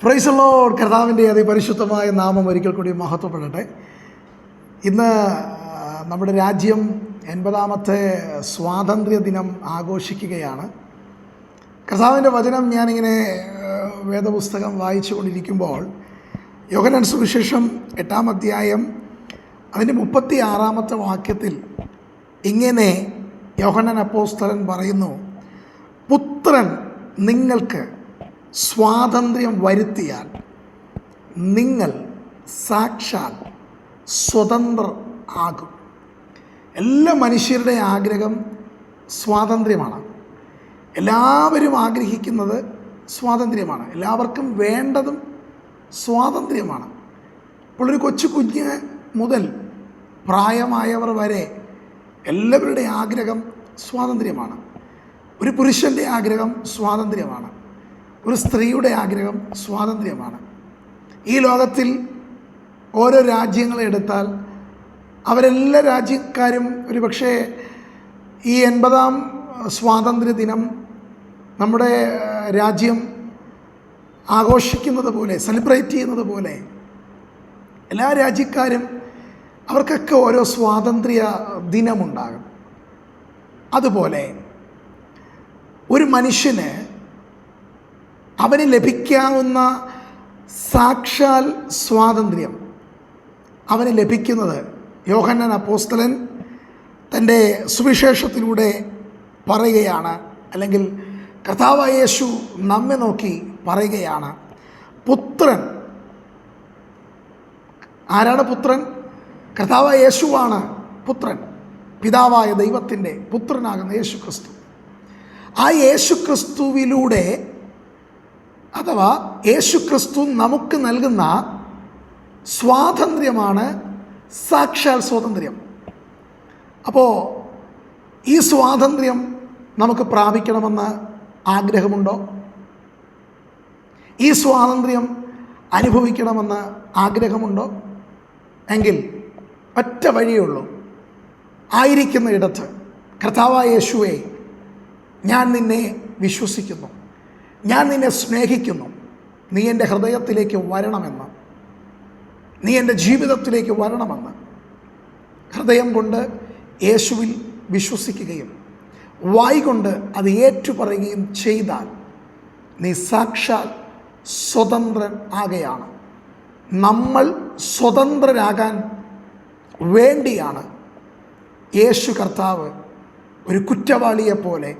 Praise the Lord. കർത്താവിൻ്റെ അതിപരിശുദ്ധമായ നാമം ഒരിക്കൽ കൂടി മഹത്വപ്പെടട്ടെ. ഇന്ന് നമ്മുടെ രാജ്യം 80ാമത്തെ സ്വാതന്ത്ര്യ ദിനം ആഘോഷിക്കുകയാണ്. കർത്താവിൻ്റെ വചനം ഞാനിങ്ങനെ വേദപുസ്തകം വായിച്ചു കൊണ്ടിരിക്കുമ്പോൾ യോഹന്നാൻ സുവിശേഷം 8-ാം അധ്യായം അതിൻ്റെ 36-ാമത്തെ വാക്യത്തിൽ ഇങ്ങനെ യോഹന്നാൻ അപ്പോസ്തലൻ പറയുന്നു, പുത്രൻ നിങ്ങൾക്ക് സ്വാതന്ത്ര്യം വരുത്തിയാൽ നിങ്ങൾ സാക്ഷാൽ സ്വതന്ത്രർ ആകും. എല്ലാ മനുഷ്യരുടെ ആഗ്രഹം സ്വാതന്ത്ര്യമാണ്. എല്ലാവരും ആഗ്രഹിക്കുന്നത് സ്വാതന്ത്ര്യമാണ്. എല്ലാവർക്കും വേണ്ടതും സ്വാതന്ത്ര്യമാണ്. ഇപ്പോൾ ഒരു കൊച്ചു കുഞ്ഞ് മുതൽ പ്രായമായവർ വരെ എല്ലാവരുടെ ആഗ്രഹം സ്വാതന്ത്ര്യമാണ്. ഒരു പുരുഷൻ്റെ ആഗ്രഹം സ്വാതന്ത്ര്യമാണ്. ഒരു സ്ത്രീയുടെ ആഗ്രഹം സ്വാതന്ത്ര്യമാണ്. ഈ ലോകത്തിൽ ഓരോ രാജ്യങ്ങളെ എടുത്താൽ അവരെല്ലാ രാജ്യക്കാരും ഒരു പക്ഷേ ഈ 80ാം സ്വാതന്ത്ര്യ ദിനം നമ്മുടെ രാജ്യം ആഘോഷിക്കുന്നത് പോലെ, സെലിബ്രേറ്റ് ചെയ്യുന്നത് പോലെ എല്ലാ രാജ്യക്കാരും അവർക്കൊക്കെ ഓരോ സ്വാതന്ത്ര്യ ദിനമുണ്ടാകും. അതുപോലെ ഒരു മനുഷ്യന് അവന് ലഭിക്കാവുന്ന സാക്ഷാൽ സ്വാതന്ത്ര്യം അവന് ലഭിക്കുന്നത് യോഹന്നാൻ അപ്പോസ്തലൻ തൻ്റെ സുവിശേഷത്തിലൂടെ പറയുകയാണ്. അല്ലെങ്കിൽ കർത്താവായ യേശു നമ്മെ നോക്കി പറയുകയാണ്, പുത്രൻ. ആരാണ് പുത്രൻ? കർത്താവായ യേശുവാണ് പുത്രൻ. പിതാവായ ദൈവത്തിൻ്റെ പുത്രനാകുന്ന യേശു ക്രിസ്തു. ആ യേശു ക്രിസ്തുവിലൂടെ, അഥവാ യേശു ക്രിസ്തു നമുക്ക് നൽകുന്ന സ്വാതന്ത്ര്യമാണ് സാക്ഷാൽ സ്വാതന്ത്ര്യം. അപ്പോൾ ഈ സ്വാതന്ത്ര്യം നമുക്ക് പ്രാപിക്കണമെന്ന് ആഗ്രഹമുണ്ടോ? ഈ സ്വാതന്ത്ര്യം അനുഭവിക്കണമെന്ന് ആഗ്രഹമുണ്ടോ? എങ്കിൽ ഒറ്റ വഴിയുള്ളൂ. ആയിരിക്കുന്ന ഇടത്ത് കർത്താവായ യേശുവേ, ഞാൻ നിന്നെ വിശ്വസിക്കുന്നു, ഞാൻ നിന്നെ സ്നേഹിക്കുന്നു, നീ എൻ്റെ ഹൃദയത്തിലേക്ക് വരണമെന്ന്, നീ എൻ്റെ ജീവിതത്തിലേക്ക് വരണമെന്ന് ഹൃദയം കൊണ്ട് യേശുവിൽ വിശ്വസിക്കുകയും വായ്കൊണ്ട് അത് ഏറ്റുപറയുകയും ചെയ്താൽ നീ സാക്ഷാൽ സ്വതന്ത്രൻ ആകുകയാണ്. നമ്മൾ സ്വതന്ത്രരാകാൻ വേണ്ടിയാണ് യേശു കർത്താവ് ഒരു കുറ്റവാളിയെ പോലെ,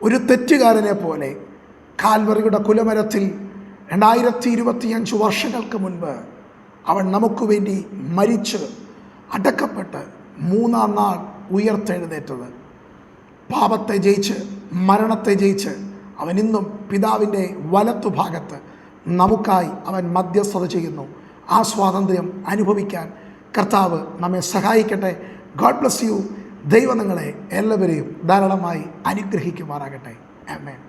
ഒരു തെറ്റുകാരനെ പോലെ കാൽവറിയുടെ കുലമരത്തിൽ 2025 വർഷങ്ങൾക്ക് മുൻപ് അവൻ നമുക്ക് വേണ്ടി മരിച്ച് അടക്കപ്പെട്ട് 3-ാം നാൾ ഉയർത്തെഴുന്നേറ്റത്. പാപത്തെ ജയിച്ച്, മരണത്തെ ജയിച്ച് അവൻ ഇന്നും പിതാവിൻ്റെ വലത്തുഭാഗത്ത് നമുക്കായി അവൻ മധ്യസ്ഥത ചെയ്യുന്നു. ആ സ്വാതന്ത്ര്യം അനുഭവിക്കാൻ കർത്താവ് നമ്മെ സഹായിക്കട്ടെ. God bless you. ദൈവം നിങ്ങളെ എല്ലാവരെയും ധാരാളമായി അനുഗ്രഹിക്കുമാറാകട്ടെ. ആമേൻ.